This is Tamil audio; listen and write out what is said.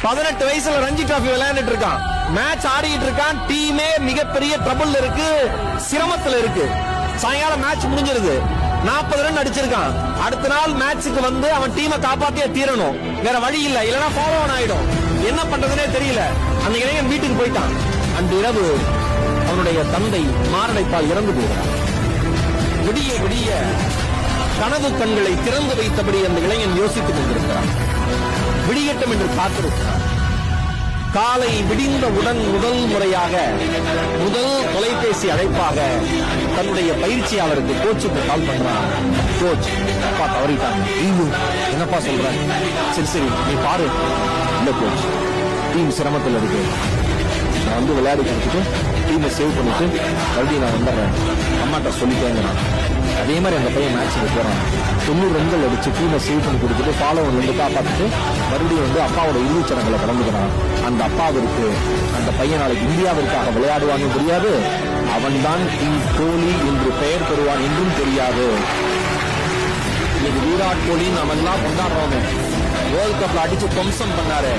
18 வயசுல ரஞ்சி டிராபி விளையாண்டுட்டு இருக்கான். மேட்ச் ஆடிட்டு இருக்கான். டீமே மிகப்பெரிய ட்ரபிள் இருக்கு, சிரமத்துல இருக்கு. சாயங்காலம் மேட்ச் முடிஞ்சிருது. 40 ரன் அடிச்சிருக்கான். அடுத்த நாள் மேட்சுக்கு வந்து அவன் டீமை காப்பாத்தியே தீரணும். வேற வழி இல்ல, இல்லனா ஃபாலோ ஆன் ஆயிடும். என்ன பண்றதுனே தெரியல. அந்த இளைஞன் வீட்டுக்கு போயிட்டான். அன்று இரவு அவனுடைய தந்தை மாரடைப்பால் இறந்து போகிறார். விடிய விடிய கனவு கண்களை திறந்து வைத்தபடி அந்த இளைஞன் யோசித்துக் கொண்டிருக்கிறான். விடியட்டும் என்று காத்திருக்கிறான். காலை விடிந்தவுடன் முதல் முறையாக முதல் தொலைபேசி அழைப்பாக தன்னுடைய பயிற்சியாளருக்கு கோச்சுக்கு கால் பண்றான். கோச், அப்பா தவறிட்டாங்க. என்னப்பா சொல்ற? சரி சரி நீ பாரு. இல்ல கோச், டீம் சிரமத்தில் இருக்கு. நான் வந்து விளையாடி கொடுத்துட்டு டீமை சேவ் பண்ணிட்டு மறுபடியும் நான் வந்துடுறேன், அம்மாட்ட சொல்லிட்டேங்க. அதே மாதிரி அந்த பையன் மேட்சுக்கு போறான். 90 ரன்கள் அடிச்சு டீமை சேவ் பண்ணி கொடுத்துட்டு ஃபாலோ வந்து காப்பாற்றிட்டு மறுபடியும் வந்து அப்பாவோட இறுதிச்சடங்களை கலந்துக்கிறான். அந்த அப்பாவிற்கு அந்த பையன் நாளைக்கு இந்தியாவிற்காக விளையாடுவான்னு தெரியாது, அவன் தான் கிங் கோலி என்று பெயர் பெறுவான் என்றும் தெரியாது. இன்னைக்கு விராட் கோலி நாம எல்லாம் கொண்டாடுறோம். வேர்ல்ட் கப்ல அடிச்சு துவம்சம் பண்ணாரு.